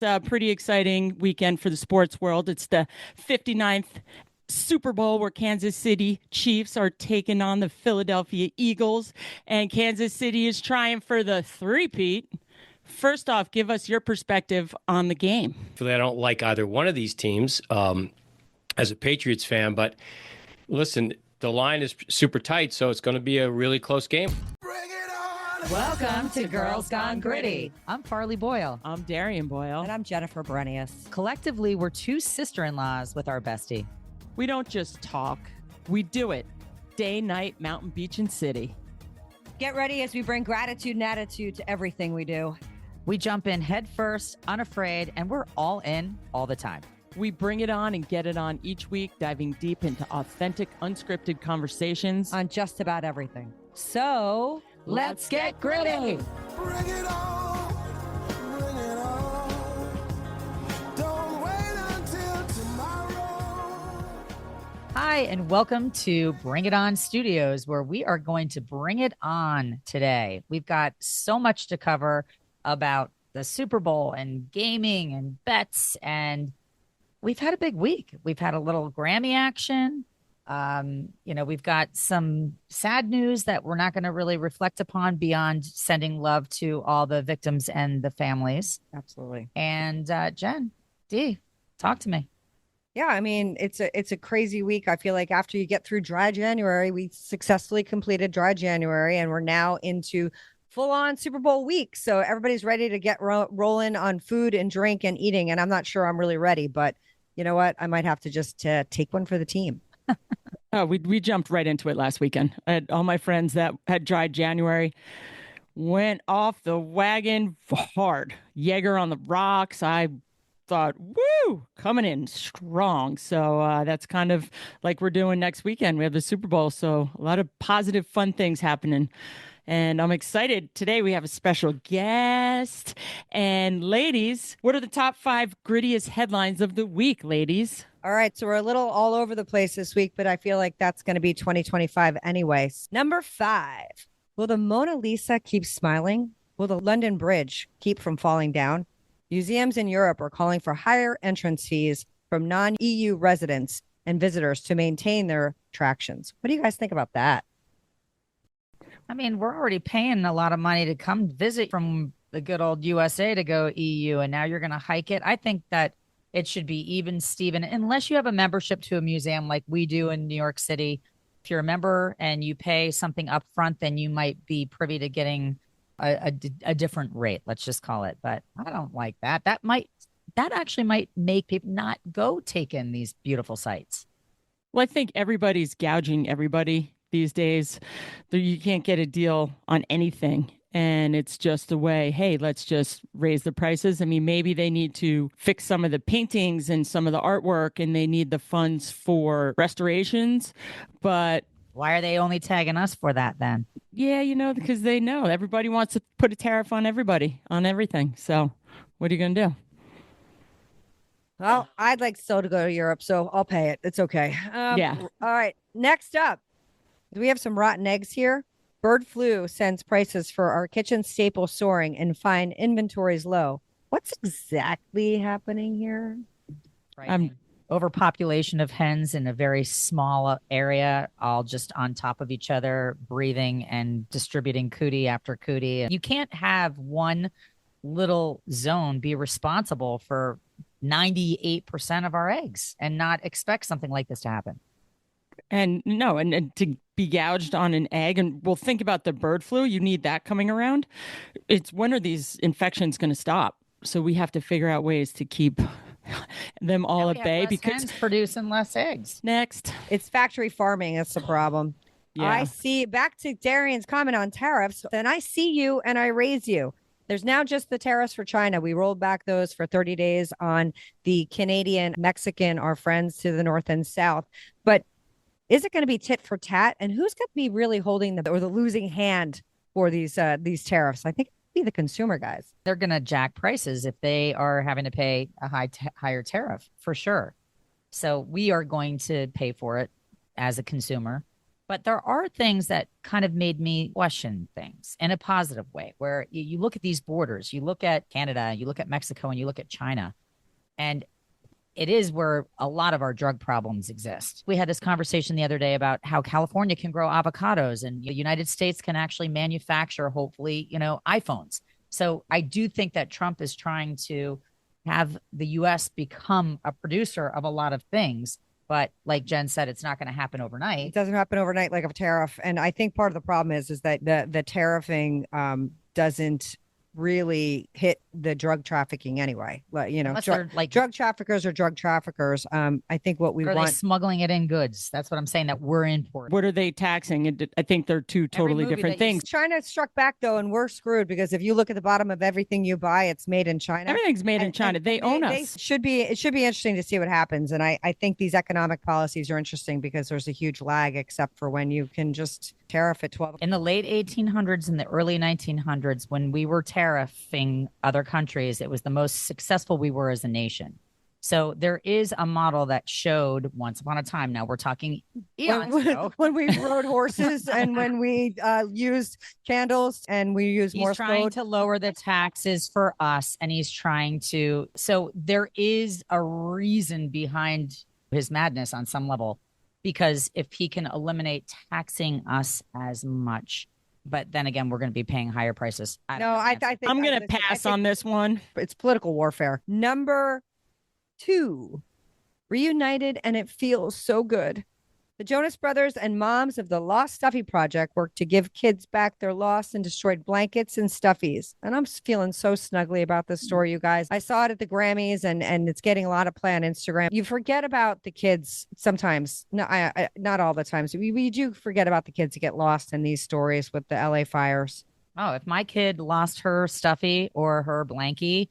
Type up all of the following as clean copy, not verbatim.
A pretty exciting weekend for the sports world. It's the 59th Super Bowl where Kansas City Chiefs are taking on the Philadelphia Eagles, and Kansas City is trying for the three-peat. First off, give us your perspective on the game. I don't like either one of these teams as a Patriots fan, but listen, the line is super tight, so it's going to be a really close game. Welcome to Girls Gone Gritty. I'm Farley Boyle. I'm Darian Boyle. And I'm Jennifer Berenius. Collectively, we're two sister-in-laws with our bestie. We don't just talk, we do it. Day, night, mountain, beach, and city. Get ready as we bring gratitude and attitude to everything we do. We jump in head first, unafraid, and we're all in all the time. We bring it on and get it on each week, diving deep into authentic, unscripted conversations on just about everything. So, let's get gritty. Bring it on. Bring it on. Don't wait until tomorrow. Hi, and welcome to Bring It On Studios, where we are going to bring it on today. We've got so much to cover about the Super Bowl and gaming and bets, and we've had a big week. We've had a little Grammy action. We've got some sad news that we're not going to really reflect upon beyond sending love to all the victims and the families. Absolutely. And Jen, D, talk to me. Yeah, I mean, it's a crazy week. I feel like after you get through dry January, we successfully completed dry January, and we're now into full-on Super Bowl week. So everybody's ready to get rolling on food and drink and eating. And I'm not sure I'm really ready, but you know what? I might have to just take one for the team. Oh, we jumped right into it last weekend. All my friends that had dry January went off the wagon hard. Jaeger on the rocks. I thought, woo, coming in strong. So that's kind of like we're doing next weekend. We have the Super Bowl. So a lot of positive, fun things happening. And I'm excited. Today we have a special guest. And ladies, what are the top 5 grittiest headlines of the week, ladies? All right, so we're a little all over the place this week, but I feel like that's going to be 2025 anyways. Number 5, will the Mona Lisa keep smiling? Will the London Bridge keep from falling down? Museums in Europe are calling for higher entrance fees from non-EU residents and visitors to maintain their attractions. What do you guys think about that? I mean, we're already paying a lot of money to come visit from the good old USA to go EU, and now you're going to hike it. I think that it should be even, Steven, unless you have a membership to a museum like we do in New York City. If you're a member and you pay something up front, then you might be privy to getting a different rate, let's just call it. But I don't like that. That actually might make people not go take in these beautiful sights. Well, I think everybody's gouging everybody these days. You can't get a deal on anything. And it's just a way, hey, let's just raise the prices. I mean, maybe they need to fix some of the paintings and some of the artwork, and they need the funds for restorations. But why are they only tagging us for that then? Yeah, because they know everybody wants to put a tariff on everybody, on everything. So what are you going to do? Well, I'd like still to go to Europe, so I'll pay it. It's okay. Yeah. All right. Next up, do we have some rotten eggs here? Bird flu sends prices for our kitchen staple soaring and find inventories low. What's exactly happening here? Right. Overpopulation of hens in a very small area, all just on top of each other, breathing and distributing cootie after cootie. You can't have one little zone be responsible for 98% of our eggs and not expect something like this to happen. And no, and to be gouged on an egg, and we'll think about the bird flu. You need that coming around. It's when are these infections going to stop? So we have to figure out ways to keep them all at bay because hens producing less eggs. Next, it's factory farming. That's the problem. Yeah. I see. Back to Darian's comment on tariffs. And I see you and I raise you. There's now just the tariffs for China. We rolled back those for 30 days on the Canadian, Mexican, our friends to the north and south. But is it going to be tit for tat? And who's going to be really holding the losing hand for these tariffs? I think it'll be the consumer guys. They're going to jack prices if they are having to pay a higher tariff for sure. So we are going to pay for it as a consumer. But there are things that kind of made me question things in a positive way, where you look at these borders, you look at Canada, you look at Mexico, and you look at China, and it is where a lot of our drug problems exist. We had this conversation the other day about how California can grow avocados and the United States can actually manufacture, hopefully, iPhones. So I do think that Trump is trying to have the U.S. become a producer of a lot of things. But like Jen said, it's not going to happen overnight. It doesn't happen overnight like a tariff. And I think part of the problem is that the tariffing doesn't really hit the drug trafficking anyway. Drug traffickers are drug traffickers. I think what we want. Are they smuggling it in goods? That's what I'm saying, that we're importing. What are they taxing? I think they're two totally different things. China struck back, though, and we're screwed because if you look at the bottom of everything you buy, it's made in China. Everything's made in China. They own us. It should be interesting to see what happens. And I think these economic policies are interesting because there's a huge lag, except for when you can just tariff at 12. In the late 1800s and the early 1900s, when we were tariffing other countries, it was the most successful we were as a nation. So there is a model that showed once upon a time. Now we're talking eons ago. When we rode horses and when we used candles and we used Morse code. He's trying to lower the taxes for us, and he's trying to. So there is a reason behind his madness on some level, because if he can eliminate taxing us as much, but then again, we're going to be paying higher prices. I think I'm going to pass on this one. It's political warfare. Number 2, reunited, and it feels so good. The Jonas Brothers and moms of the Lost Stuffy Project work to give kids back their lost and destroyed blankets and stuffies. And I'm feeling so snuggly about this story, you guys. I saw it at the Grammys, and it's getting a lot of play on Instagram. You forget about the kids sometimes. No, not all the times. We do forget about the kids who get lost in these stories with the LA fires. Oh, if my kid lost her stuffy or her blankie,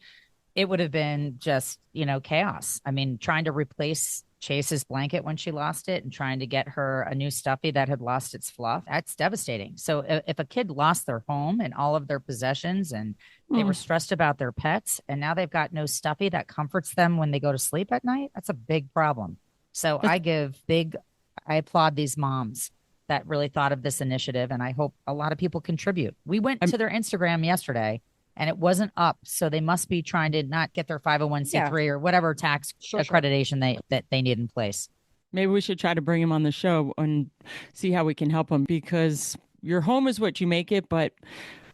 it would have been just, chaos. I mean, trying to replace Chase's blanket when she lost it and trying to get her a new stuffy that had lost its fluff, that's devastating. So if a kid lost their home and all of their possessions and they were stressed about their pets and now they've got no stuffy that comforts them when they go to sleep at night, that's a big problem. So I applaud these moms that really thought of this initiative, and I hope a lot of people contribute. We went to their Instagram yesterday and it wasn't up. So they must be trying to not get their 501c3 or whatever tax accreditation that they need in place. Maybe we should try to bring him on the show and see how we can help him, because your home is what you make it, but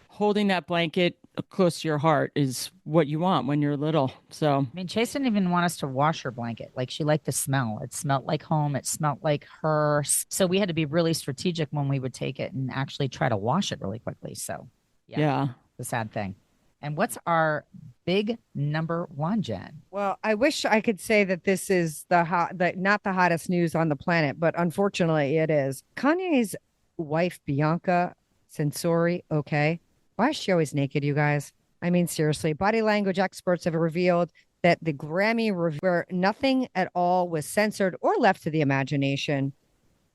holding that blanket close to your heart is what you want when you're little. So, I mean, Chase didn't even want us to wash her blanket. Like, she liked the smell. It smelled like home. It smelled like her. So we had to be really strategic when we would take it and actually try to wash it really quickly. So yeah. The sad thing. And what's our big number 1, Jen? Well, I wish I could say that this is not the hottest news on the planet, but unfortunately it is. Kanye's wife, Bianca Censori, okay. Why is she always naked, you guys? I mean, seriously, body language experts have revealed that the Grammy where nothing at all was censored or left to the imagination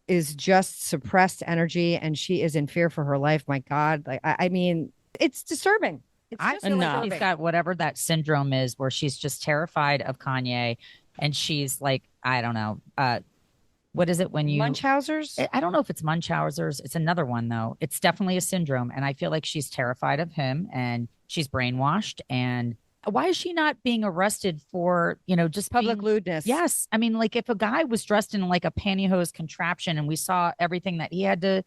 is just suppressed energy, and she is in fear for her life. My God. I mean, it's disturbing. I feel like she's got whatever that syndrome is, where she's just terrified of Kanye, and she's like, I don't know, what is it when you Munchausen's? I don't know if it's Munchausen's. It's another one though. It's definitely a syndrome, and I feel like she's terrified of him, and she's brainwashed. And why is she not being arrested for just public lewdness? Yes, I mean, like, if a guy was dressed in like a pantyhose contraption, and we saw everything that he had to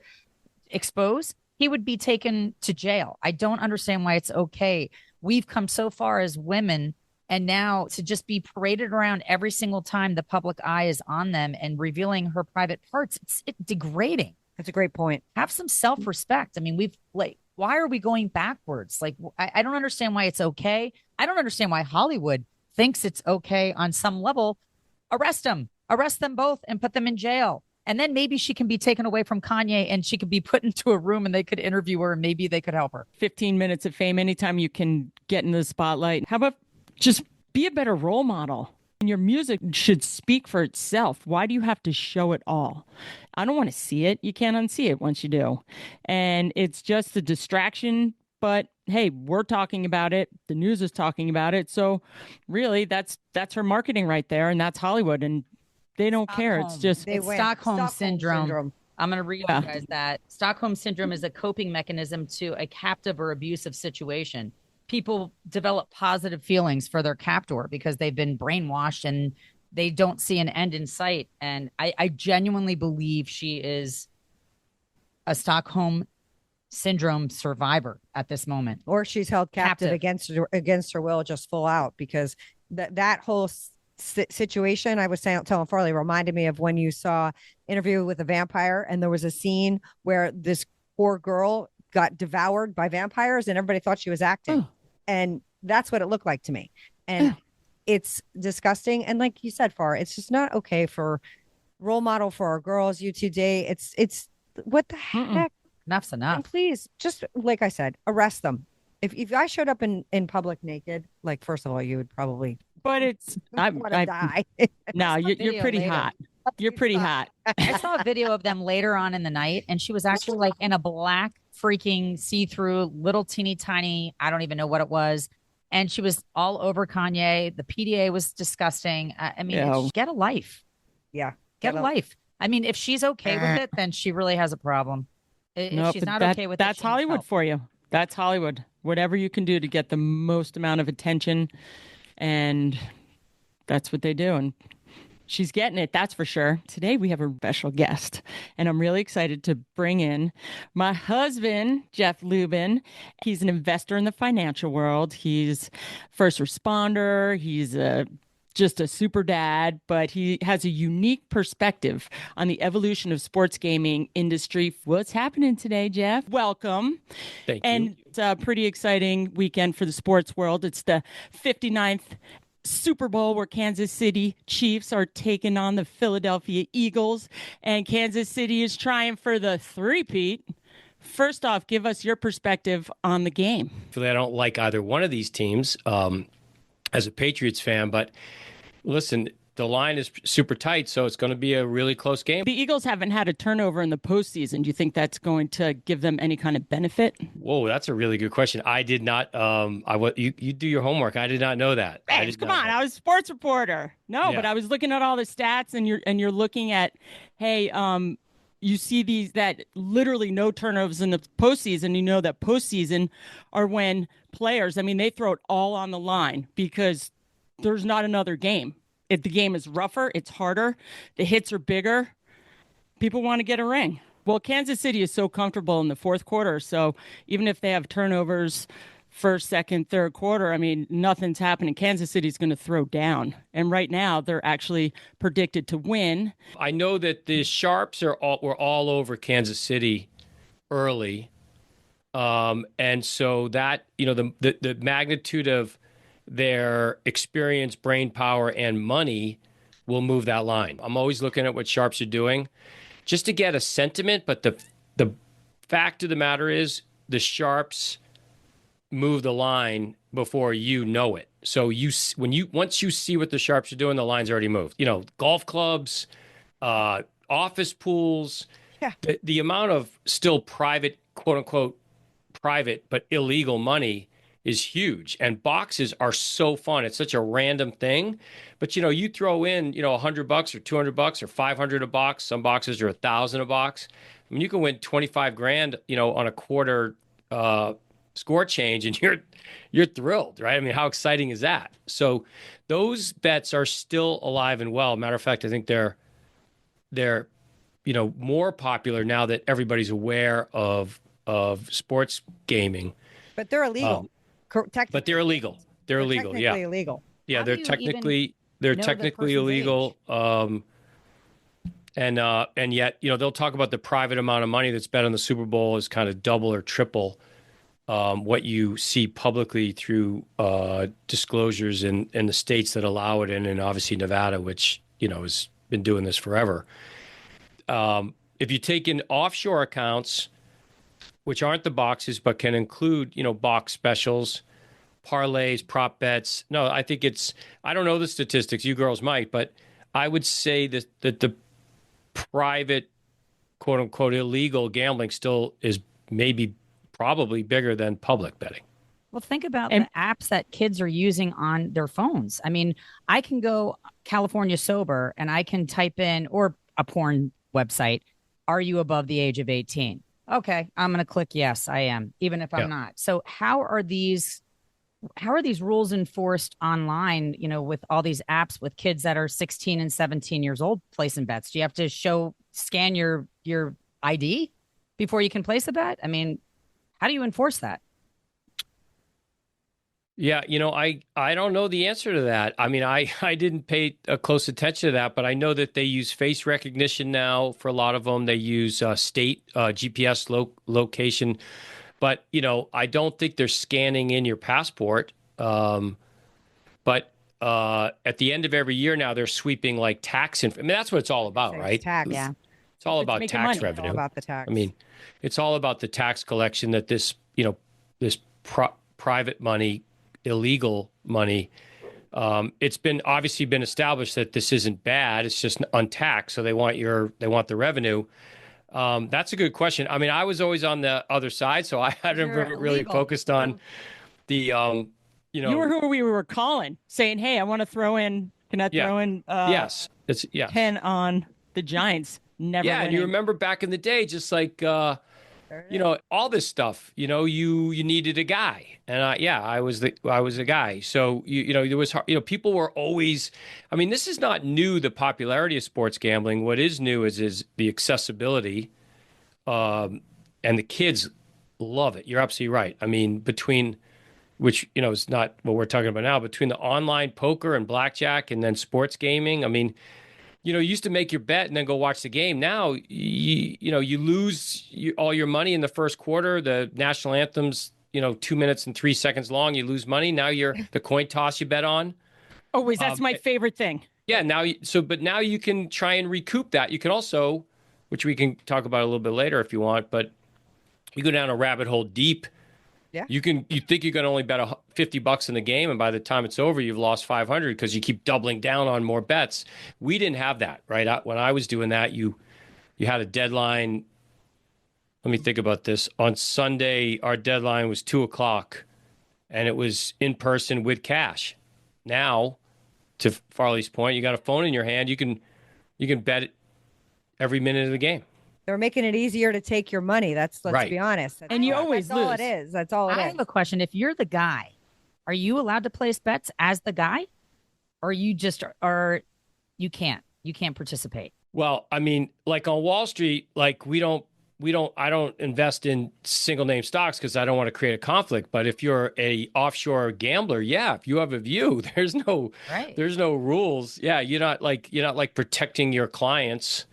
expose, he would be taken to jail. I don't understand why it's okay. We've come so far as women, and now to just be paraded around every single time the public eye is on them and revealing her private parts, it's degrading. That's a great point. Have some self-respect. I mean, why are we going backwards? Like, I don't understand why it's okay. I don't understand why Hollywood thinks it's okay on some level. Arrest them both and put them in jail. And then maybe she can be taken away from Kanye and she could be put into a room and they could interview her and maybe they could help her. 15 minutes of fame anytime you can get in the spotlight. How about just be a better role model? Your music should speak for itself. Why do you have to show it all? I don't want to see it. You can't unsee it once you do. And it's just a distraction. But hey, we're talking about it. The news is talking about it. So really, that's her marketing right there. And that's Hollywood. And they don't care. It's just Stockholm syndrome. I'm going to read you guys that Stockholm Syndrome is a coping mechanism to a captive or abusive situation. People develop positive feelings for their captor because they've been brainwashed and they don't see an end in sight. And I genuinely believe she is a Stockholm Syndrome survivor at this moment. Or she's held captive against her will, just full out, because that whole situation I was telling Farley reminded me of when you saw Interview with a Vampire, and there was a scene where this poor girl got devoured by vampires and everybody thought she was acting. And that's what it looked like to me. And it's disgusting. And like you said, Far, it's just not okay for role model for our girls. You today, it's what the heck? Enough's enough. And please, just like I said, arrest them. If I showed up in public naked, like, first of all, you would probably. But it's I die. No, you're pretty hot. You're pretty hot. I saw a video of them later on in the night, and she was actually like in a black freaking see-through little teeny tiny, I don't even know what it was. And she was all over Kanye. The PDA was disgusting. I mean, get a life. Yeah. Get a life. I mean, if she's okay with it, then she really has a problem. If she's not okay with it, that's Hollywood for you. That's Hollywood. Whatever you can do to get the most amount of attention, and that's what they do. And she's getting it, that's for sure. Today we have a special guest, and I'm really excited to bring in my husband, Jeff Lubin. He's an investor in the financial world. He's first responder. He's just a super dad, but he has a unique perspective on the evolution of sports gaming industry. What's happening today, Jeff? Welcome. Thank you. And it's a pretty exciting weekend for the sports world. It's the 59th Super Bowl where Kansas City Chiefs are taking on the Philadelphia Eagles, and Kansas City is trying for the three-peat. First off, give us your perspective on the game. I don't like either one of these teams as a Patriots fan, but listen, the line is super tight, so it's going to be a really close game. The Eagles haven't had a turnover in the postseason. Do you think that's going to give them any kind of benefit? Whoa, that's a really good question. I did not. You do your homework. I did not know that. Hey, come on, I was a sports reporter. No, but I was looking at all the stats, and you're looking at, hey, you see that literally no turnovers in the postseason. You know that postseason are when players, I mean, they throw it all on the line because there's not another game. If the game is rougher, it's harder. The hits are bigger. People want to get a ring. Well, Kansas City is so comfortable in the fourth quarter. So even if they have turnovers first, second, third quarter, I mean, nothing's happening. Kansas City's going to throw down. And right now, they're actually predicted to win. I know that the Sharps were all over Kansas City early. And so that, the magnitude of their experience, brain power, and money will move that line. I'm always looking at what Sharps are doing just to get a sentiment. But the fact of the matter is the Sharps move the line before you know it. So once you see what the Sharps are doing, the line's already moved. Golf clubs, office pools, the amount of still private, quote unquote, private, but illegal money is huge. And boxes are so fun. It's such a random thing. But, you throw in, $100 or $200 or $500 a box. Some boxes are $1,000 a box. I mean, you can win $25,000, on a quarter score change, and you're thrilled, right? I mean, how exciting is that? So those bets are still alive and well. Matter of fact, I think they're more popular now that everybody's aware of sports gaming. But they're illegal. But they're illegal. They're illegal. Technically illegal. Yeah, they're technically illegal. And yet, they'll talk about the private amount of money that's bet on the Super Bowl is kind of double or triple what you see publicly through disclosures in the states that allow it and obviously Nevada, which, has been doing this forever. If you take in offshore accounts, which aren't the boxes, but can include, box specials, parlays, prop bets. No, I think I don't know the statistics, you girls might, but I would say that the private, quote unquote, illegal gambling still is probably bigger than public betting. Well, think about the apps that kids are using on their phones. I mean, I can go California sober and I can type in, or a porn website, are you above the age of 18? Okay, I'm going to click yes, I am, even if I'm not. So how are these rules enforced online, with all these apps with kids that are 16 and 17 years old placing bets? Do you have to scan your ID before you can place a bet? I mean, how do you enforce that? Yeah, I don't know the answer to that. I mean, I didn't pay a close attention to that, but I know that they use face recognition now for a lot of them. They use state GPS location, but I don't think they're scanning in your passport. But at the end of every year now, they're sweeping like tax. I mean, that's what it's all about, right? Tax. Yeah. It's all about tax revenue. All about the tax. I mean, it's all about the tax collection that this private money, illegal money. It's obviously been established that this isn't bad. It's just untaxed. So they want the revenue. That's a good question. I mean, I was always on the other side, so I hadn't really focused on the, You were who we were calling, saying, "Hey, I want to throw in. Can I throw in? Yes, it's 10 on the Giants." Never. Yeah, and you remember back in the day, just like all this stuff. You needed a guy, and I was a guy. So there was people were always. I mean, this is not new. The popularity of sports gambling. What is new is the accessibility, and the kids love it. You're absolutely right. I mean, between which is not what we're talking about now. Between the online poker and blackjack, and then sports gaming. I mean. You used to make your bet and then go watch the game. Now, you lose all your money in the first quarter. The national anthem's, 2 minutes and 3 seconds long. You lose money. Now the coin toss you bet on. Always. That's my favorite thing. Yeah. But now you can try and recoup that. You can also, which we can talk about a little bit later if you want, but you go down a rabbit hole deep. Yeah. You think you're going to only bet $50 in the game, and by the time it's over, you've lost 500 because you keep doubling down on more bets. We didn't have that, right? When I was doing that, you had a deadline. Let me think about this. On Sunday, our deadline was 2:00, and it was in person with cash. Now, to Farley's point, you got a phone in your hand. You can bet it every minute of the game. They're making it easier to take your money. Let's right. be honest. And you always that's lose. all it is. That's all it is. I have a question. If you're the guy, are you allowed to place bets as the guy, or you can't participate? Well, I mean, like on Wall Street, like I don't invest in single name stocks because I don't want to create a conflict. But if you're a offshore gambler, if you have a view, there's no rules. Yeah. You're not like protecting your clients.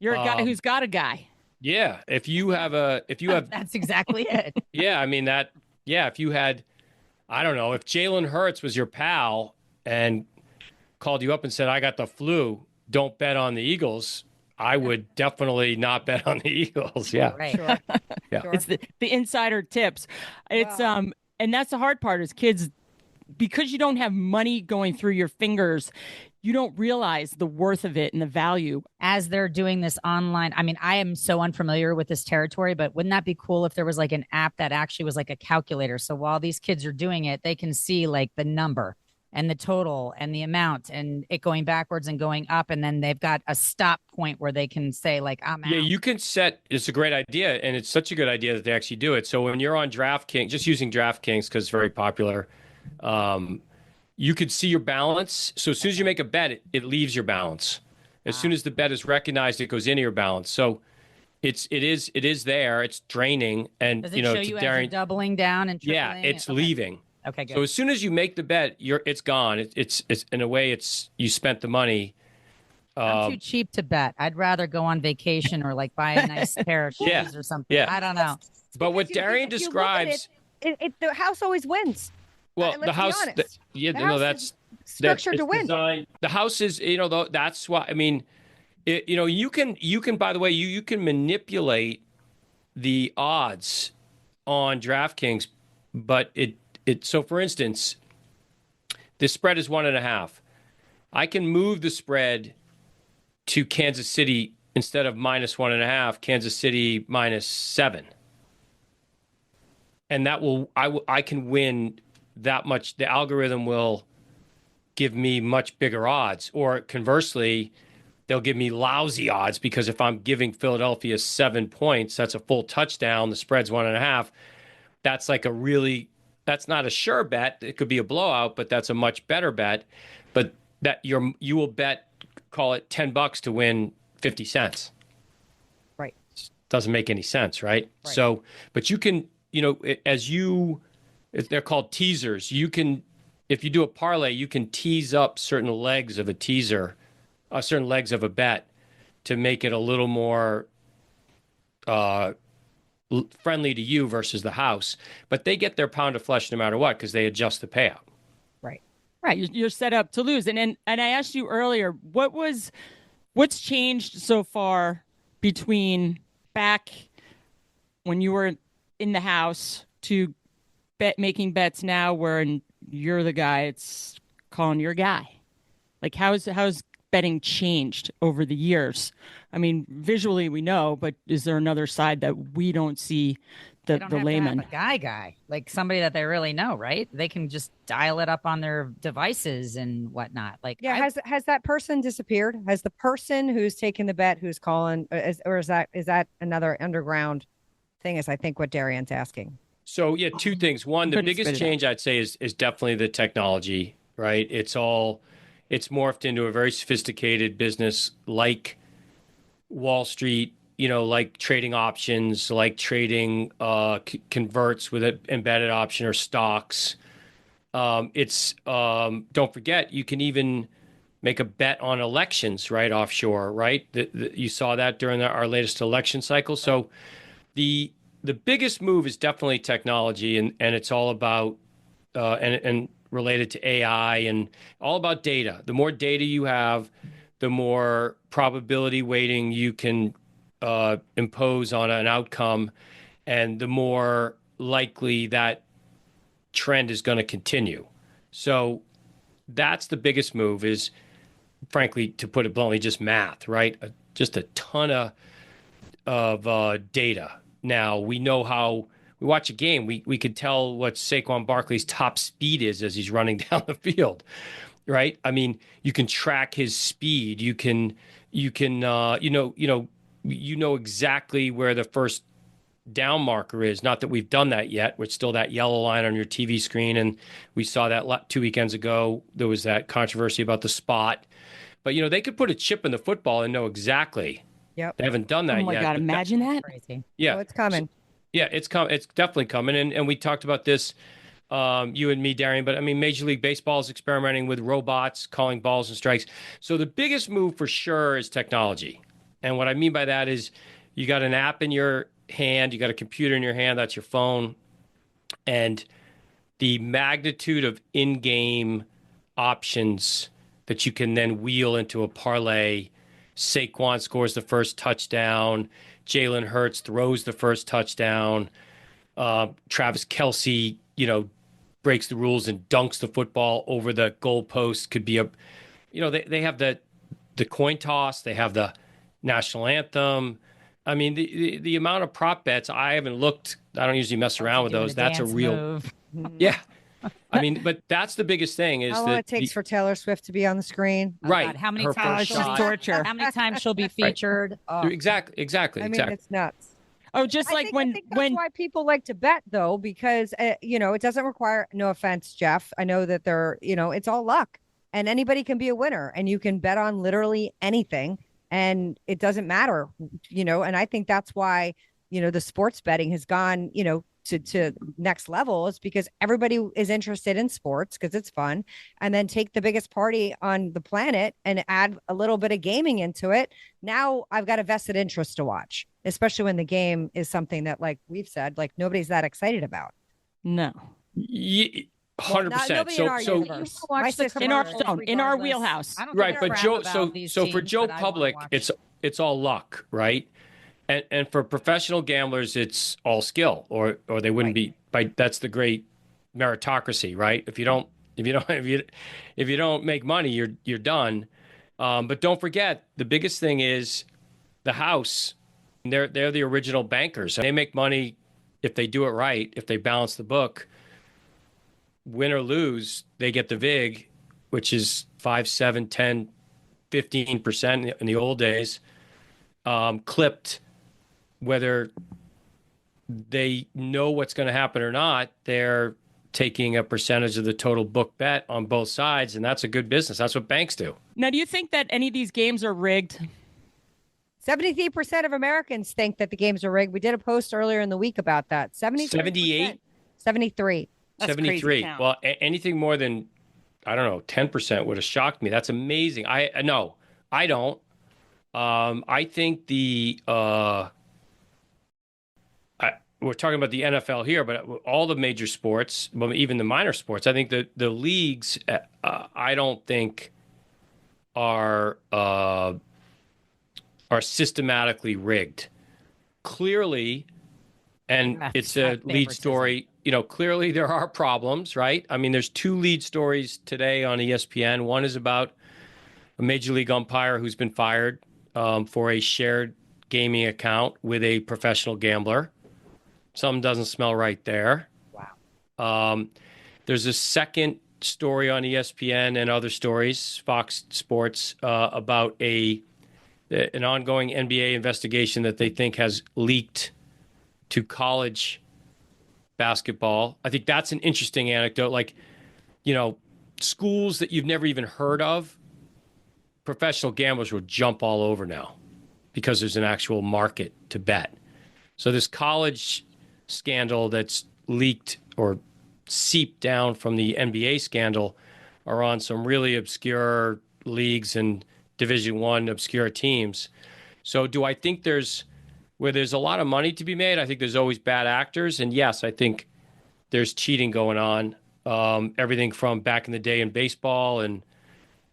You're a guy who's got a guy. Yeah. If you have That's exactly it. Yeah. I mean if you had, I don't know, if Jalen Hurts was your pal and called you up and said, "I got the flu, don't bet on the Eagles," I would definitely not bet on the Eagles. Yeah. Right. Sure. Yeah. Sure. It's the insider tips. It's and that's the hard part is kids, because you don't have money going through your fingers, you don't realize the worth of it and the value. As they're doing this online, I mean, I am so unfamiliar with this territory, but wouldn't that be cool if there was like an app that actually was like a calculator? So while these kids are doing it, they can see like the number and the total and the amount and it going backwards and going up. And then they've got a stop point where they can say like, I'm out. Yeah, you can it's a great idea. And it's such a good idea that they actually do it. So when you're on DraftKings, just using DraftKings because it's very popular, you could see your balance. So as soon as you make a bet, it leaves your balance. As soon as the bet is recognized, it goes into your balance. So it is there. It's draining, and Does it show you as you're doubling down and tripling? Yeah, it's leaving. Okay, good. So as soon as you make the bet, it's gone. It's in a way, you spent the money. I'm too cheap to bet. I'd rather go on vacation or like buy a nice pair of shoes or something. Yeah. I don't know. But what Darian describes, the house always wins. well, let's the house, be honest. yeah, The no, house that's is structured it's to win. designed- The house is, that's why. I mean, you can. By the way, you can manipulate the odds on DraftKings, but so for instance, the spread is 1.5. I can move the spread to Kansas City instead of -1.5, Kansas City -7. And I can win that much. The algorithm will give me much bigger odds. Or conversely, they'll give me lousy odds because if I'm giving Philadelphia 7 points, that's a full touchdown. The spread's 1.5. That's like that's not a sure bet. It could be a blowout, but that's a much better bet. But that you will bet, call it $10 to win 50 cents. Right. Doesn't make any sense, right? So, but you can, they're called teasers. You can, if you do a parlay, you can tease up certain legs of a teaser, certain legs of a bet to make it a little more friendly to you versus the house. But they get their pound of flesh no matter what because they adjust the payout. Right. Right. You're set up to lose. And I asked you earlier, what's changed so far between back when you were in the house to making bets now where you're the guy it's calling your guy? Like how's betting changed over the years? I mean, visually we know, but is there another side that we don't see the layman? To have a guy, like somebody that they really know, right? They can just dial it up on their devices and whatnot. Like, yeah, has that person disappeared? Has the person who's taking the bet, who's calling, or is that another underground thing? Is I think what Darian's asking. So yeah, two things. One, the biggest change I'd say is definitely the technology, right? It's morphed into a very sophisticated business like Wall Street, like trading options, like trading converts with an embedded option or stocks. Don't forget, you can even make a bet on elections right offshore, right? You saw that during our latest election cycle. So the biggest move is definitely technology, and it's all about and related to AI and all about data. The more data you have, the more probability weighting you can impose on an outcome, and the more likely that trend is going to continue. So that's the biggest move is, frankly, to put it bluntly, just math, right? Just a ton of data. Now, we know how we watch a game. We could tell what Saquon Barkley's top speed is as he's running down the field, right? I mean, you can track his speed. You know exactly where the first down marker is. Not that we've done that yet. It's still that yellow line on your TV screen, and we saw that 2 weekends ago. There was that controversy about the spot, but they could put a chip in the football and know exactly. Yep. They haven't done that yet. Oh my God! Imagine that. crazy. Yeah, it's coming. It's definitely coming, and we talked about this, you and me, Darian. But I mean, Major League Baseball is experimenting with robots calling balls and strikes. So the biggest move for sure is technology, and what I mean by that is you got an app in your hand, you got a computer in your hand, that's your phone, and the magnitude of in-game options that you can then wheel into a parlay. Saquon scores the first touchdown. Jalen Hurts throws the first touchdown. Travis Kelce, breaks the rules and dunks the football over the goalpost. Could be they have the coin toss. They have the national anthem. I mean, the amount of prop bets, I haven't looked. I don't usually mess around with those. That's a real move. Yeah. I mean, but that's the biggest thing is how long it takes for Taylor Swift to be on the screen. Right. God, how many Her times first shot. Torture. How many times she'll be featured? Oh. Exactly. I mean, it's nuts. Oh, just I think that's why people like to bet, though, because it doesn't require. No offense, Jeff. I know that it's all luck, and anybody can be a winner, and you can bet on literally anything, and it doesn't matter. And I think that's why the sports betting has gone to next level, is because everybody is interested in sports because it's fun, and then take the biggest party on the planet and add a little bit of gaming into it. Now I've got a vested interest to watch, especially when the game is something that, like we've said, like nobody's that excited about. No. 100%. In our universe. My sister in our zone, in our wheelhouse. Right, but Joe, so for Joe Public, it's all luck, right? And for professional gamblers, it's all skill, or they wouldn't be. That's the great meritocracy, right? If you don't make money, you're done. But don't forget, the biggest thing is the house. They're the original bankers. They make money if they do it right. If they balance the book, win or lose, they get the vig, which is 5, 7, 10 15% in the old days, clipped, whether they know what's going to happen or not, they're taking a percentage of the total book bet on both sides, and that's a good business. That's what banks do. Now, do you think that any of these games are rigged? 73% of Americans think that the games are rigged. We did a post earlier in the week about that. 78? 73. That's 73. crazy count. Well, anything more than, I don't know, 10% would have shocked me. That's amazing. No, I don't. I think we're talking about the NFL here, but all the major sports, even the minor sports, I think that the leagues, I don't think are systematically rigged. Clearly, and it's a lead story, clearly there are problems, right? I mean, there's 2 lead stories today on ESPN. One is about a major league umpire who's been fired for a shared gaming account with a professional gambler. Something doesn't smell right there. Wow. There's a second story on ESPN and other stories, Fox Sports, about an ongoing NBA investigation that they think has leaked to college basketball. I think that's an interesting anecdote. Like, schools that you've never even heard of, professional gamblers will jump all over now because there's an actual market to bet. So this college scandal that's leaked or seeped down from the NBA scandal are on some really obscure leagues and Division I obscure teams. So do I think where there's a lot of money to be made, I think there's always bad actors. And yes, I think there's cheating going on. Everything from back in the day in baseball, and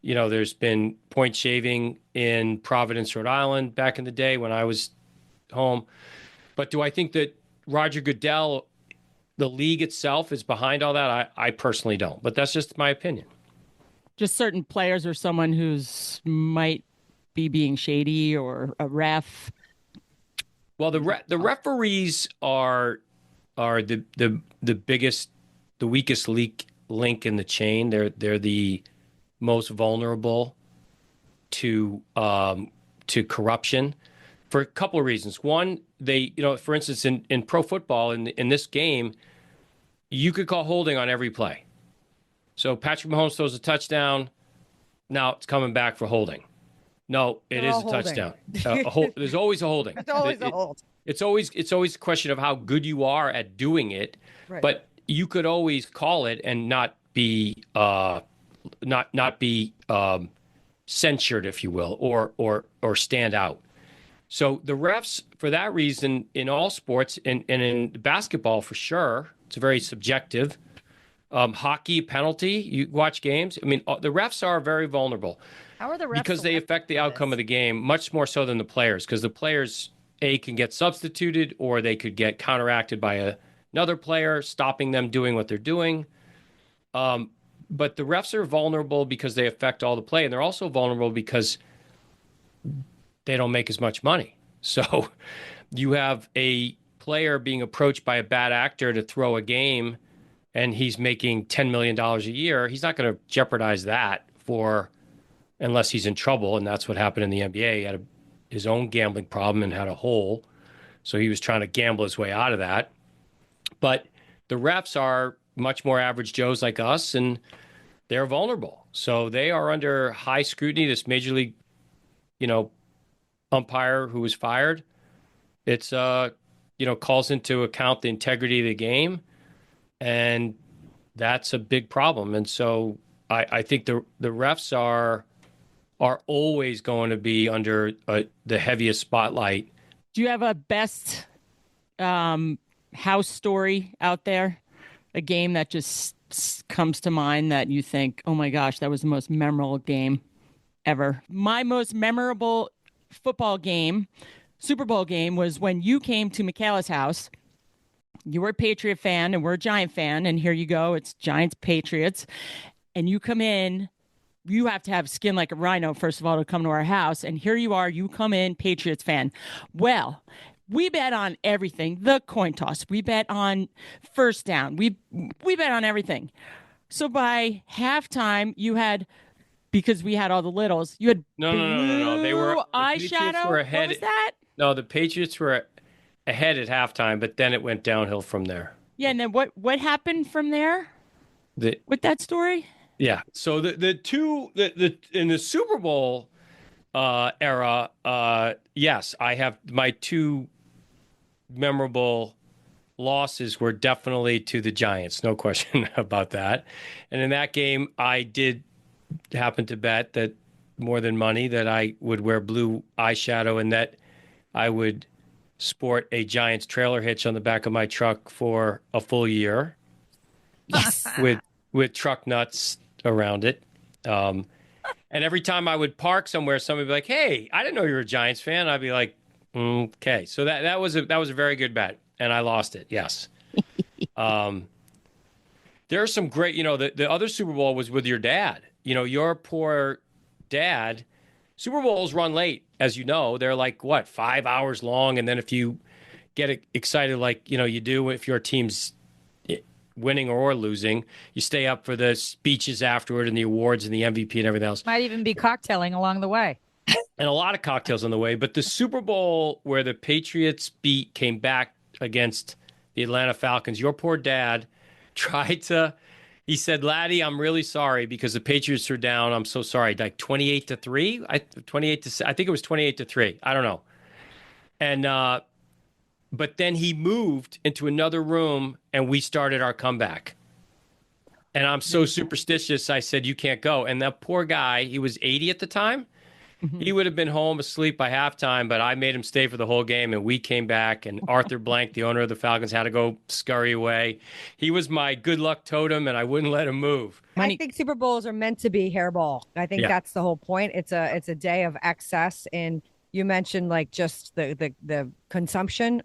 there's been point shaving in Providence, Rhode Island back in the day when I was home. But do I think that Roger Goodell, the league itself, is behind all that? I personally don't, but that's just my opinion. Just certain players or someone who's might be being shady or a ref? Well, the referees are the biggest, the weakest link in the chain. They're the most vulnerable to corruption for a couple of reasons. One, they, for instance, in pro football, in this game, you could call holding on every play. So Patrick Mahomes throws a touchdown. Now it's coming back for holding. No, it is a touchdown. There's always a holding. It's always a hold. It's always a question of how good you are at doing it. Right. But you could always call it and not be censured, if you will, or stand out. So the refs, for that reason, in all sports, and in basketball for sure, it's very subjective. Hockey, penalty, you watch games. I mean, the refs are very vulnerable. How are the refs? Because they affect the outcome of the game much more so than the players, because the players, can get substituted, or they could get counteracted by another player, stopping them doing what they're doing. But the refs are vulnerable because they affect all the play, and they're also vulnerable because they don't make as much money. So you have a player being approached by a bad actor to throw a game, and he's making $10 million a year. He's not going to jeopardize that unless he's in trouble, and that's what happened in the NBA. He had his own gambling problem and had a hole, so he was trying to gamble his way out of that. But the refs are much more average Joes like us, and they're vulnerable. So they are under high scrutiny. This major league, umpire who was fired, it's calls into account the integrity of the game, and that's a big problem. And so I think the refs are always going to be under the heaviest spotlight. Do you have a best house story out there? A game that just comes to mind that you think, oh my gosh, that was the most memorable game ever. My most memorable football game, Super Bowl game, was when you came to Michaela's house. You were a Patriot fan and we're a Giant fan, and here you go, it's Giants Patriots, and you come in. You have to have skin like a rhino, first of all, to come to our house, and here you are, you come in, Patriots fan. Well, we bet on everything. The coin toss. We bet on first down. We bet on everything. So by halftime, you had because we had all the littles. You had No. They were the Patriots eyeshadow. were ahead. What was that? No, the Patriots were ahead at halftime, but then it went downhill from there. Yeah, and then what happened from there with that story? Yeah. So the in the Super Bowl era, yes, I have my two memorable losses were definitely to the Giants, no question about that. And in that game, I did happen to bet that more than money that I would wear blue eyeshadow and that I would sport a Giants trailer hitch on the back of my truck for a full year. Yes. With truck nuts around it. And every time I would park somewhere, somebody would be like, "Hey, I didn't know you were a Giants fan." I'd be like, "Okay." So that was a very good bet, and I lost it. Yes. There are some great, the other Super Bowl was with your dad. Your poor dad. Super Bowls run late, as you know. They're like, 5 hours long, and then if you get excited like you do if your team's winning or losing, you stay up for the speeches afterward and the awards and the MVP and everything else. Might even be cocktailing along the way. And a lot of cocktails on the way. But the Super Bowl where the Patriots came back against the Atlanta Falcons, your poor dad he said, "Laddie, I'm really sorry because the Patriots are down. I'm so sorry." Like 28-3? I think it was 28-3. I don't know. And but then he moved into another room and we started our comeback. And I'm so superstitious, I said, "You can't go." And that poor guy, he was 80 at the time. He would have been home asleep by halftime, but I made him stay for the whole game, and we came back, and Arthur Blank, the owner of the Falcons, had to go scurry away. He was my good luck totem, and I wouldn't let him move. I think Super Bowls are meant to be hairball. I think that's the whole point. It's a day of excess, and you mentioned like just the consumption.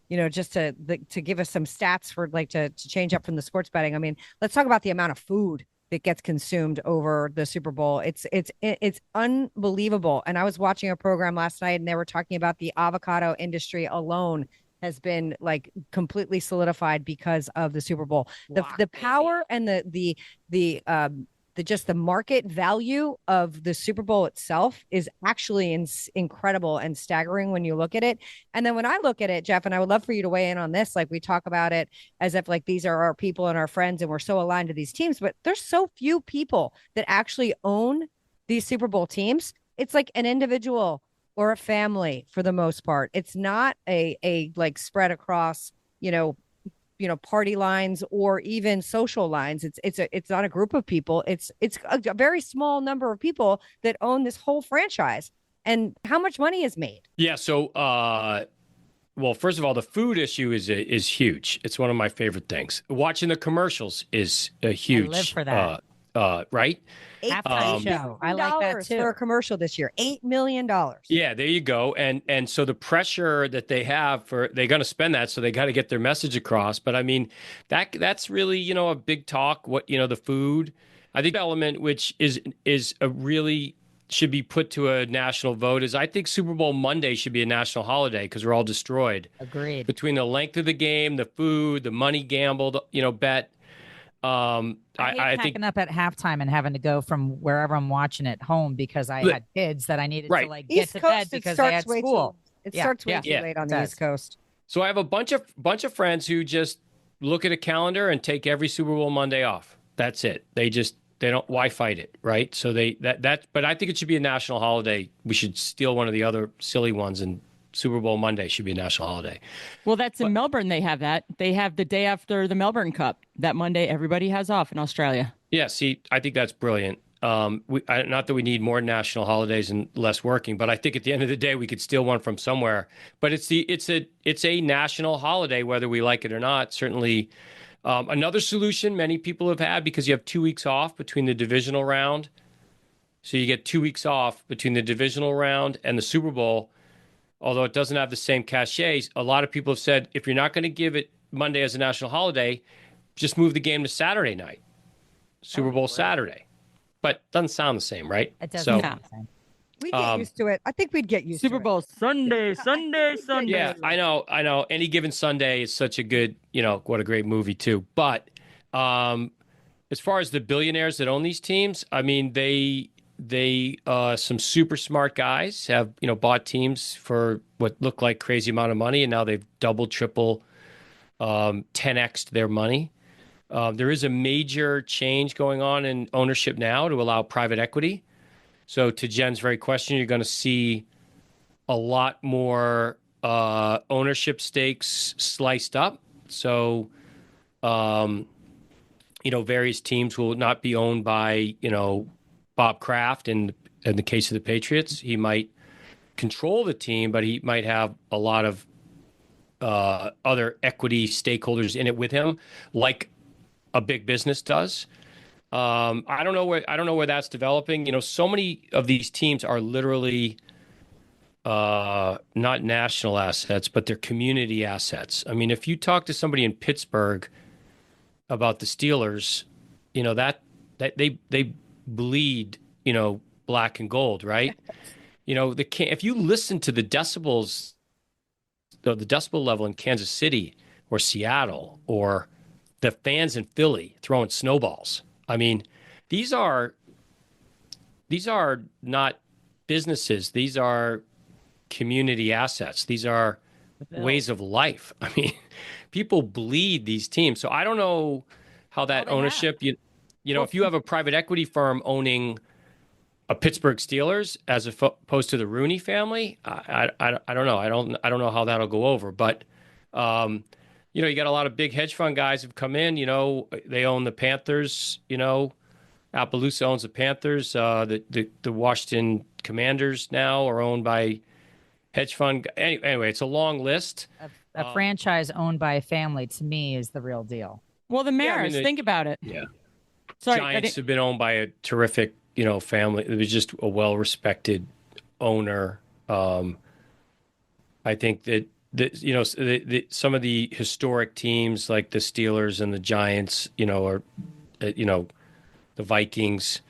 Just to give us some stats for like to change up from the sports betting. I mean, let's talk about the amount of food that gets consumed over the Super Bowl. It's unbelievable. And I was watching a program last night and they were talking about the avocado industry alone has been like completely solidified because of the Super Bowl. The power and the just the market value of the Super Bowl itself is actually incredible and staggering when you look at it. And then when I look at it, Jeff, and I would love for you to weigh in on this, like we talk about it as if like these are our people and our friends and we're so aligned to these teams, but there's so few people that actually own these Super Bowl teams. It's like an individual or a family for the most part. It's not a like spread across, party lines or even social lines. It's not a group of people. It's a very small number of people that own this whole franchise. And how much money is made? Yeah. So, well, first of all, the food issue is huge. It's one of my favorite things. Watching the commercials is a huge. I live for that. Right? Halftime show. I like that too. For a commercial this year, $8 million. Yeah, there you go. And so the pressure that they have they're going to spend that, so they got to get their message across. But I mean, that's really a big talk. The food, I think element which is a really should be put to a national vote is I think Super Bowl Monday should be a national holiday because we're all destroyed. Agreed. Between the length of the game, the food, the money gambled, bet. I hate packing up at halftime and having to go from wherever I'm watching it home because I had kids that I needed to like get to bed because they had school. It starts way too late on the East Coast. So I have a bunch of friends who just look at a calendar and take every Super Bowl Monday off. That's it. They don't. Why fight it, right? So but I think it should be a national holiday. We should steal one of the other silly ones and Super Bowl Monday should be a national holiday. Well, in Melbourne. They have that. They have the day after the Melbourne Cup. That Monday, everybody has off in Australia. Yeah, see, I think that's brilliant. Not that we need more national holidays and less working, but I think at the end of the day, we could steal one from somewhere. But it's a national holiday, whether we like it or not. Certainly, another solution many people have had because you have 2 weeks off between the divisional round. So you get 2 weeks off between the divisional round and the Super Bowl. Although it doesn't have the same cachet, a lot of people have said, if you're not going to give it Monday as a national holiday, just move the game to Saturday night, Super Bowl Saturday. But it doesn't sound the same, right? It doesn't sound the same. We'd get used to it. I think we'd get used Super to Bowl it. Sunday. Yeah, I know. Any Given Sunday is such a good, what a great movie too. But as far as the billionaires that own these teams, I mean, some super smart guys have, bought teams for what looked like crazy amount of money, and now they've double, triple, 10x'd their money. There is a major change going on in ownership now to allow private equity. So to Jen's very question, you're going to see a lot more ownership stakes sliced up. So, various teams will not be owned by, Bob Kraft. In the case of the Patriots, he might control the team, but he might have a lot of other equity stakeholders in it with him, like a big business does. I don't know where that's developing. So many of these teams are literally not national assets, but they're community assets. I mean, if you talk to somebody in Pittsburgh about the Steelers, that they bleed, black and gold, right? If you listen to the decibels, the decibel level in Kansas City or Seattle, or the fans in Philly throwing snowballs. I mean, these are not businesses. These are community assets. These are ways of life. I mean, people bleed these teams. So I don't know how that ownership, if you have a private equity firm owning a Pittsburgh Steelers as opposed to the Rooney family, I don't know. I don't know how that'll go over. But you got a lot of big hedge fund guys who've come in. They own the Panthers. Appaloosa owns the Panthers. The Washington Commanders now are owned by hedge fund. Anyway, it's a long list. A franchise owned by a family, to me, is the real deal. Well, the Mariners, think about it. Yeah. Sorry, Giants have been owned by a terrific, family. It was just a well-respected owner. I think that some of the historic teams like the Steelers and the Giants, or the Vikings,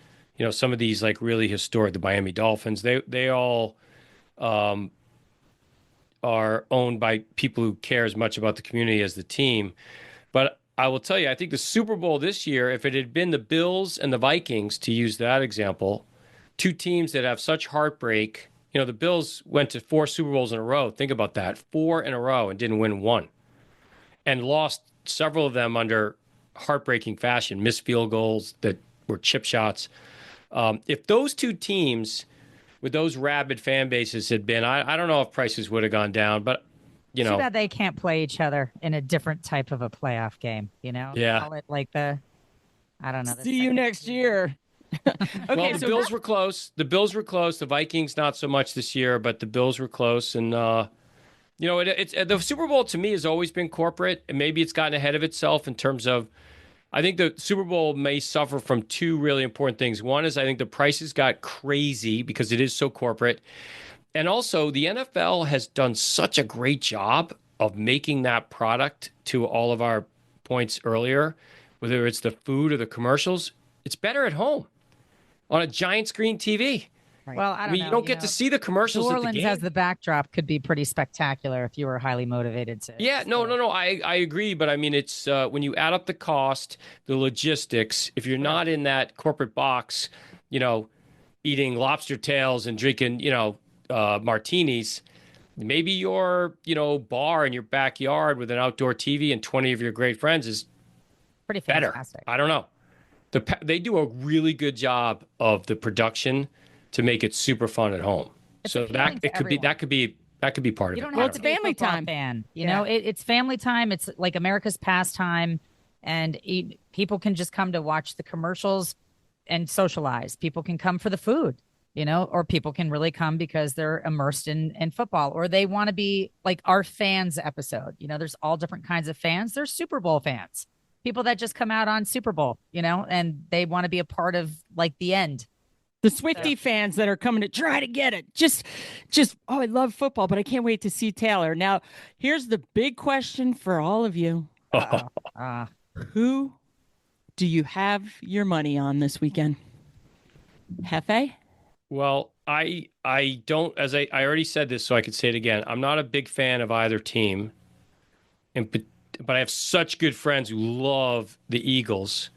some of these like really historic, the Miami Dolphins, they all are owned by people who care as much about the community as the team. But I will tell you, I think the Super Bowl this year, if it had been the Bills and the Vikings, to use that example, two teams that have such heartbreak. The Bills went to 4 Super Bowls in a row. Think about that. 4 in a row and didn't win one. And lost several of them under heartbreaking fashion, missed field goals that were chip shots. If those two teams with those rabid fan bases had been, I don't know if prices would have gone down, but, Too bad they can't play each other in a different type of a playoff game, Yeah. Call it like I don't know. See you next year. Okay, well, the Bills were close. The Vikings not so much this year, but the Bills were close. And it's the Super Bowl to me has always been corporate, and maybe it's gotten ahead of itself in terms of. I think the Super Bowl may suffer from two really important things. One is I think the prices got crazy because it is so corporate, and also the NFL has done such a great job of making that product. To all of our points earlier, whether it's the food or the commercials, it's better at home. On a giant screen TV. Right. Well, I don't know. You don't get to see the commercials. New at Orleans the game. as the backdrop could be pretty spectacular if you were highly motivated to. Yeah, no. I agree, but I mean, it's when you add up the cost, the logistics. If you're not in that corporate box, eating lobster tails and drinking, martinis, maybe your, bar in your backyard with an outdoor TV and 20 of your great friends is pretty better. Fantastic. I don't know. They do a really good job of the production to make it super fun at home. So that could be part of it. You don't have to be a family time fan. It's family time. It's like America's pastime, and people can just come to watch the commercials and socialize. People can come for the food, or people can really come because they're immersed in football, or they want to be like our fans episode. There's all different kinds of fans. There's Super Bowl fans. People that just come out on Super Bowl, and they want to be a part of like the end. The Swiftie fans that are coming to try to get it. I love football, but I can't wait to see Taylor. Now, here's the big question for all of you. Who do you have your money on this weekend? Hefe? Well, I don't, as I already said this, so I could say it again. I'm not a big fan of either team. But I have such good friends who love the Eagles.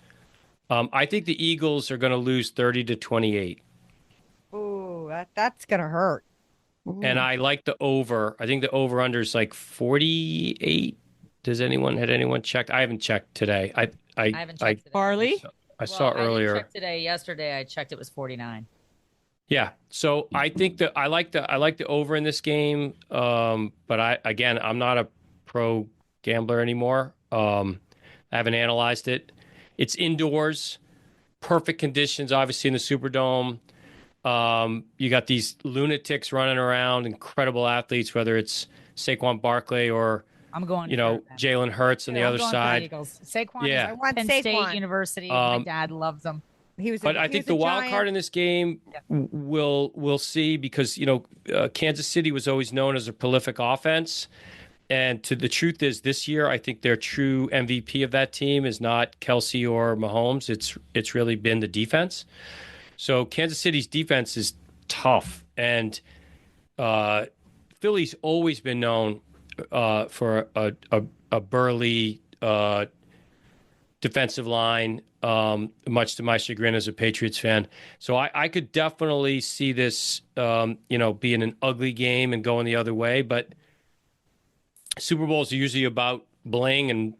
I think the Eagles are going to lose 30-28. Ooh, that's gonna hurt. And I like the over. I think the over under is like 48. Had anyone checked? I haven't checked today. I haven't I checked today. Barley? I saw I didn't earlier. check today. Yesterday I checked, it was 49. Yeah. So I think that I like the over in this game. But I'm not a pro gambler anymore. I haven't analyzed it. It's indoors, perfect conditions, obviously in the Superdome. You got these lunatics running around, incredible athletes, whether it's Saquon Barkley or I'm going. Jalen Hurts on the I'm other going for the side. Eagles. Saquon Yeah. is I want Penn Saquon. State University. My dad loves them. But I think the wild card in this game we'll see because Kansas City was always known as a prolific offense, and the truth is this year I think their true MVP of that team is not Kelsey or Mahomes. It's really been the defense. So Kansas City's defense is tough, and Philly's always been known for a burly defensive line, much to my chagrin as a Patriots fan. So I could definitely see this, being an ugly game and going the other way. But Super Bowls are usually about bling and,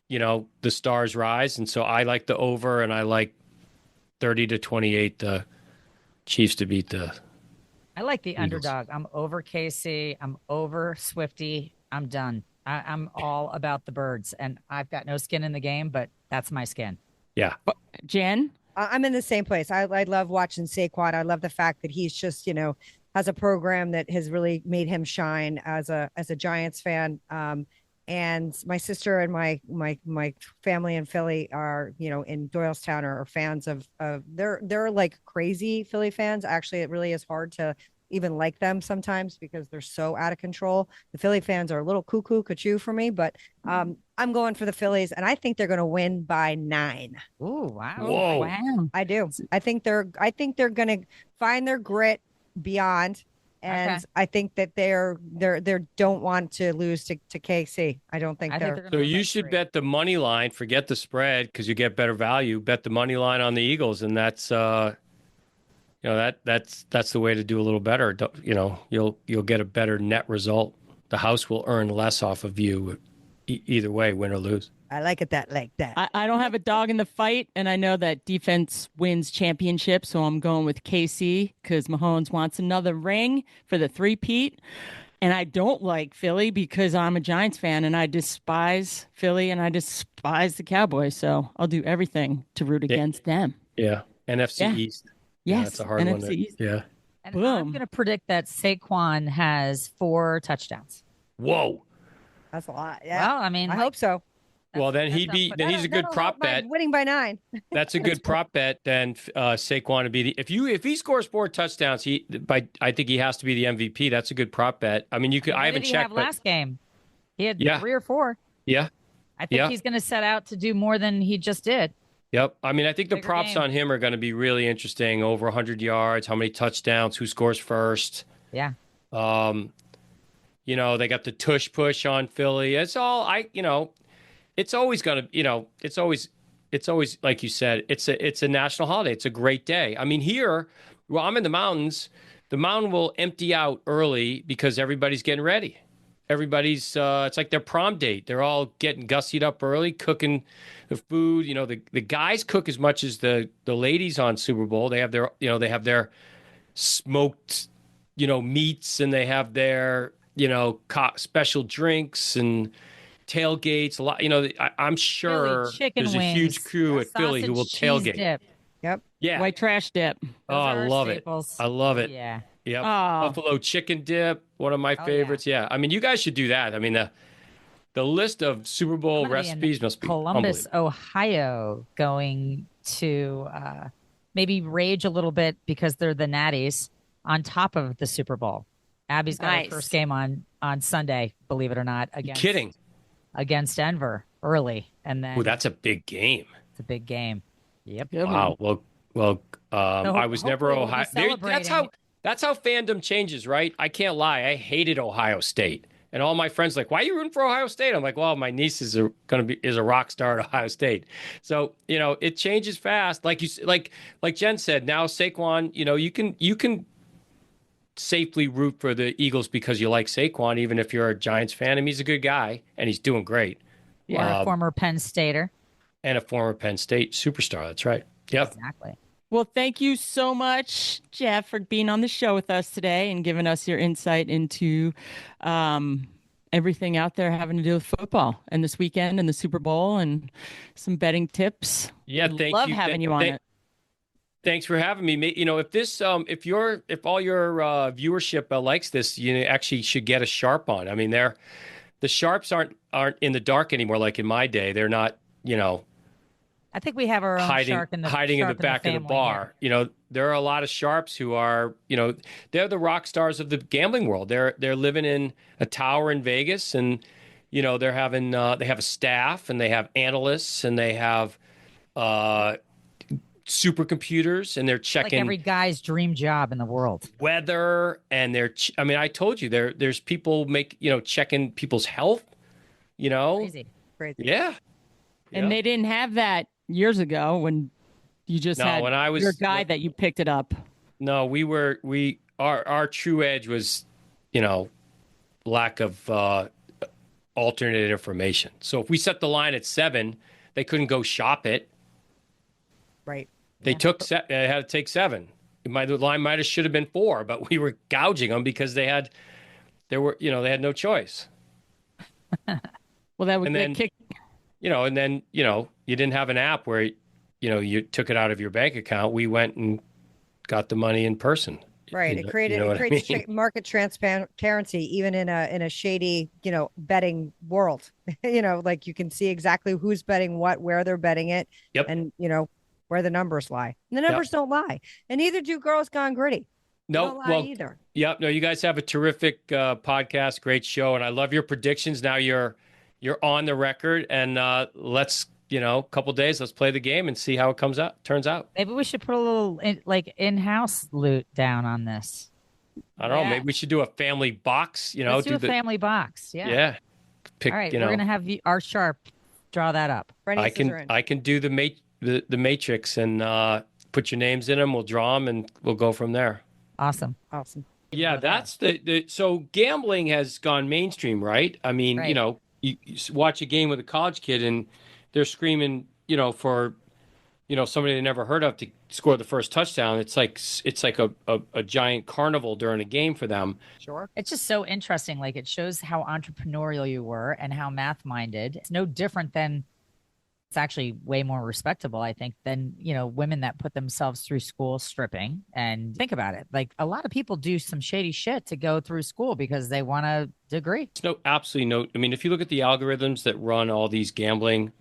the stars rise. And so I like the over, and I like 30-28 the Chiefs to beat the I like the Eagles. underdog. I'm over KC. I'm over Swifty. I'm done. I'm all about the birds, and I've got no skin in the game, but that's my skin. Yeah. Jen? I'm in the same place. I love watching Saquon. I love the fact that he's just, has a program that has really made him shine as a Giants fan. And my sister and my family in Philly are, in Doylestown are fans of they're like crazy Philly fans. Actually, it really is hard to even like them sometimes because they're so out of control. The Philly fans are a little cuckoo for me, but I'm going for the Phillies, and I think they're going to win by 9. Ooh, wow. Whoa. Wow. I do. I think they're going to find their grit beyond, and Okay. I think that they don't want to lose to KC. I don't think they're. gonna So win you by should 3. bet the money line, forget the spread because you get better value. Bet the money line on the Eagles, and that's that's the way to do a little better. You'll get a better net result. The house will earn less off of you either way, win or lose. I like it like that. I don't have a dog in the fight, and I know that defense wins championships, so I'm going with KC because Mahomes wants another ring for the three-peat. And I don't like Philly because I'm a Giants fan, and I despise Philly, and I despise the Cowboys. So I'll do everything to root against them. Yeah. NFC Yeah. East. Yeah, Yes, that's a hard one. NFC East. Yeah. And Boom. I'm going to predict that Saquon has 4 touchdowns. Whoa. That's a lot. Yeah. Well, I mean, I hope so. Well, then he's a good prop bet. Winning by 9. That's a good prop bet. Then Saquon to be if he scores 4 touchdowns, I think he has to be the MVP. That's a good prop bet. I mean, you could. What I haven't did he checked. have last game? He had 3 or 4. Yeah. I think he's going to set out to do more than he just did. Yep. I mean, I think the Bigger props game. on him are going to be really interesting. Over 100 yards, how many touchdowns, who scores first. Yeah. They got the tush push on Philly. It's all it's always going to, it's always like you said, it's a national holiday. It's a great day. I mean, here, well, I'm in the mountains. The mountain will empty out early because everybody's getting ready. Everybody's it's like their prom date. They're all getting gussied up early, cooking the food. The guys cook as much as the ladies on Super Bowl. They have their smoked meats, and they have their special drinks and tailgates. A lot. I'm sure Philly chicken there's a wings, huge crew at Philly who will sausage cheese tailgate. dip. Yep. Yeah. White trash dip. Oh, I are love staples. it. I love it. Yeah. Yep. Oh. Buffalo chicken dip, one of my favorites. Yeah. I mean, you guys should do that. I mean, the list of Super Bowl I'm gonna be in recipes must be Columbus, unbelievable. Ohio, going to maybe rage a little bit because they're the Natties on top of the Super Bowl. Abby's got Nice. her first game on Sunday, believe it or not, against Kidding. against Denver early, and then Oh, that's a big game. it's a big game. Yep. Good Wow. Well, I was never hopefully we'll be Ohio. That's how fandom changes, right? I can't lie. I hated Ohio State. And all my friends like, why are you rooting for Ohio State? I'm like, well, my niece is a rock star at Ohio State. So, it changes fast. Like Jen said, now Saquon, you can safely root for the Eagles because you like Saquon, even if you're a Giants fan. And he's a good guy and he's doing great. Or a former Penn Stater. And a former Penn State superstar. That's right. Yep. Exactly. Well, thank you so much, Jeff, for being on the show with us today and giving us your insight into everything out there having to do with football and this weekend and the Super Bowl and some betting tips. Yeah, thank Love you. having you on it. Thanks for having me. If all your viewership likes this, you actually should get a sharp on. I mean, the sharps aren't in the dark anymore like in my day. They're not, I think we have our own shark in the hiding in the back of the bar. Here. There are a lot of sharps who are, they're the rock stars of the gambling world. They're living in a tower in Vegas, and they have a staff, and they have analysts, and they have supercomputers, and they're checking like every guy's dream job in the world. Weather, and I told you there's people checking people's health. Crazy. Yeah. And they didn't have that years ago when you just had when I was your guy that you picked it up. No, our true edge was, lack of alternate information. So if we set the line at 7, they couldn't go shop it. Right. They had to take 7. The line should have been 4, but we were gouging them because they had no choice. Well, that would kick. And then you didn't have an app where you took it out of your bank account. We went and got the money in person. Right. It creates market transparency, even in a shady, betting world. Like you can see exactly who's betting what, where they're betting it, and where the numbers lie. And the numbers don't lie, and neither do Girls Gone Gritty. No, either. Yep. No, you guys have a terrific podcast, great show, and I love your predictions. Now you're on the record, and let's. A couple days, let's play the game and see how it turns out. Maybe we should put a little in-house loot down on this. I don't know. Maybe we should do a family box. Let's do a family box. Yeah. Yeah. All right. We're gonna have our sharp draw that up. I can do the matrix and put your names in them. We'll draw them and we'll go from there. Awesome. Yeah, that's so gambling has gone mainstream, right? I mean, right. You watch a game with a college kid and they're screaming, for, somebody they never heard of to score the first touchdown. It's like a giant carnival during a game for them. Sure. It's just so interesting. Like it shows how entrepreneurial you were and how math-minded. It's no different than, it's actually way more respectable, I think, than, women that put themselves through school stripping. And think about it. Like a lot of people do some shady shit to go through school because they want a degree. Absolutely no. I mean, if you look at the algorithms that run all these gambling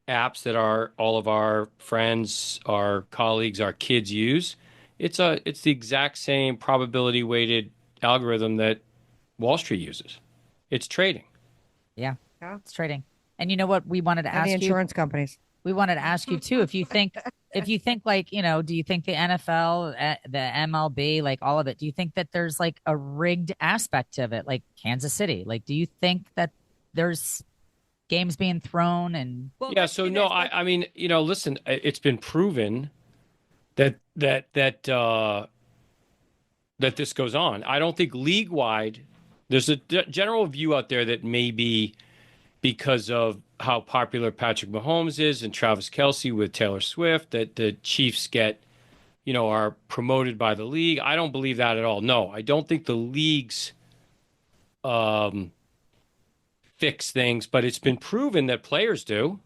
apps that all of our friends, our colleagues, our kids use, it's the exact same probability weighted algorithm that Wall Street uses. It's trading. Yeah, it's trading. And you know what we wanted to ask you? The insurance companies. We wanted to ask you too, if you think like, do you think the NFL, the MLB, like all of it, do you think that there's like a rigged aspect of it, like Kansas City? Like, do you think that there's games being thrown and I mean, listen, it's been proven that this goes on. I don't think league wide there's a general view out there that maybe because of how popular Patrick Mahomes is and Travis Kelce with Taylor Swift that the Chiefs are promoted by the league. I don't believe that at all. No, I don't think the leagues fix things, but it's been proven that players do.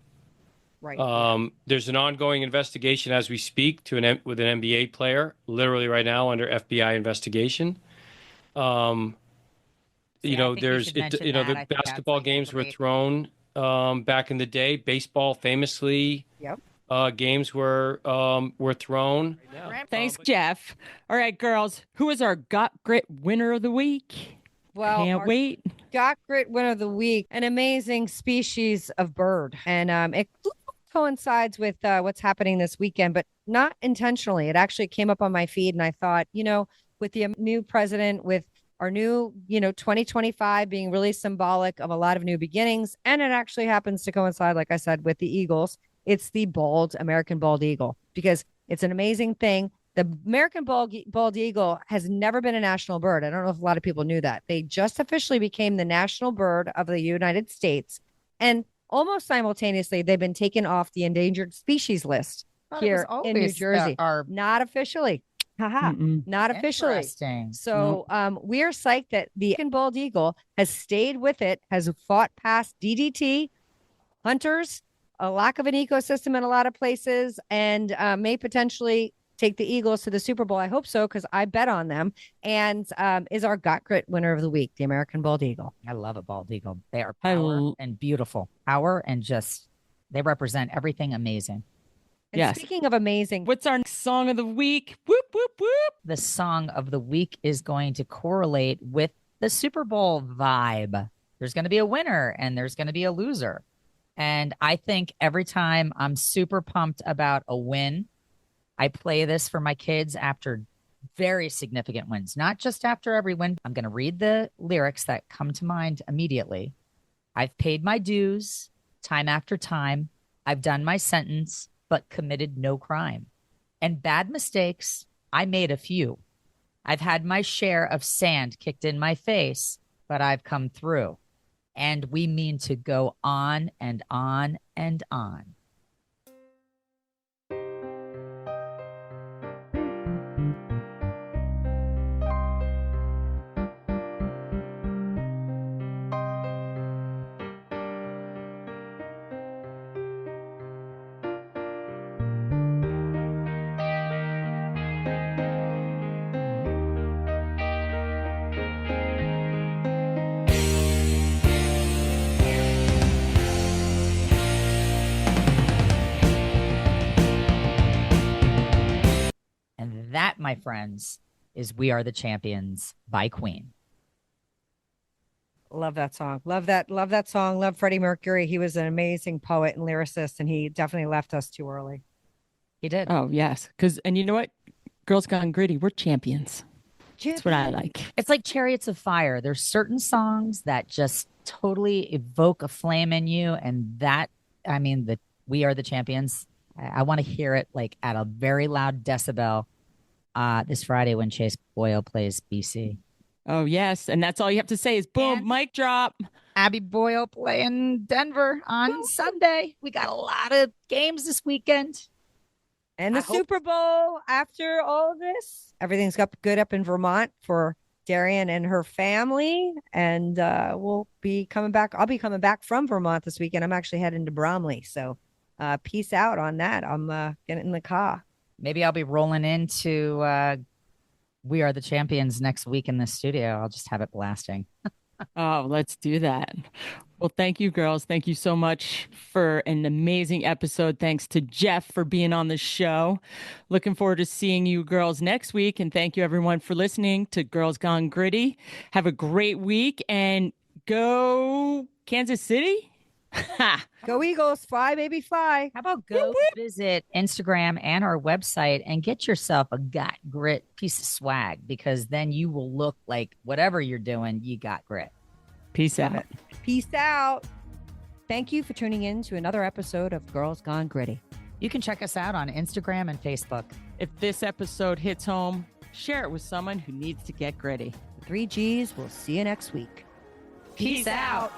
Right. There's an ongoing investigation as we speak with an NBA player, literally right now under FBI investigation. The basketball games were thrown back in the day. Baseball, famously, games were thrown. Thanks, Jeff. All right, girls, who is our Got Grit winner of the week? Well, can't wait. Got Grit winner of the week, an amazing species of bird, and it coincides with what's happening this weekend, but not intentionally. It actually came up on my feed, and I thought, with the new president, with our new, 2025 being really symbolic of a lot of new beginnings. And it actually happens to coincide, like I said, with the Eagles. It's the American bald eagle, because it's an amazing thing. The American bald eagle has never been a national bird. I don't know if a lot of people knew that. They just officially became the national bird of the United States. And almost simultaneously, they've been taken off the endangered species list here in New Jersey. Not officially. Haha, not officially. Interesting. So we are psyched that the American bald eagle has stayed with it, has fought past DDT, hunters, a lack of an ecosystem in a lot of places, and may potentially take the Eagles to the Super Bowl. I hope so, because I bet on them. And is our Got Grit winner of the week, the American bald eagle. I love a bald eagle. They are power and beautiful. Power and just, they represent everything amazing. And yes. Speaking of amazing, what's our song of the week? Whoop, whoop, whoop. The song of the week is going to correlate with the Super Bowl vibe. There's going to be a winner and there's going to be a loser. And I think every time I'm super pumped about a win, I play this for my kids after very significant wins, not just after every win. I'm going to read the lyrics that come to mind immediately. I've paid my dues time after time. I've done my sentence, but committed no crime. And bad mistakes, I made a few. I've had my share of sand kicked in my face, but I've come through. And we mean to go on and on and on. That, my friends, is We Are the Champions by Queen. love that song. Love that song. Love Freddie Mercury. He was an amazing poet and lyricist, and he definitely left us too early. He did. Oh, yes. And you know what? Girls Gone Gritty, we're champions. That's what I like. It's like Chariots of Fire. There's certain songs that just totally evoke a flame in you. And that, I mean, the We Are the Champions. I want to hear it like at a very loud decibel this Friday when Chase Boyle plays BC. Oh, yes. And that's all you have to say is boom, And mic drop. Abby Boyle playing Denver on Sunday. We got a lot of games this weekend. And the Super Bowl after all of this. Everything's good up in Vermont for Darian and her family. And we'll be coming back. I'll be coming back from Vermont this weekend. I'm actually heading to Bromley. So peace out on that. I'm getting in the car. Maybe I'll be rolling into We Are the Champions next week in the studio. I'll just have it blasting. Oh, let's do that. Well, thank you, girls. Thank you so much for an amazing episode. Thanks to Jeff for being on the show. Looking forward to seeing you girls next week. And thank you, everyone, for listening to Girls Gone Gritty. Have a great week and go Kansas City. Go Eagles. Fly, baby, fly. How about go visit Instagram and our website and get yourself a Got Grit piece of swag, because then you will look like whatever you're doing, you got grit. Peace out. Peace out. Thank you for tuning in to another episode of Girls Gone Gritty. You can check us out on Instagram and Facebook. If this episode hits home, share it with someone who needs to get gritty. The 3 Gs. We'll see you next week. Peace out.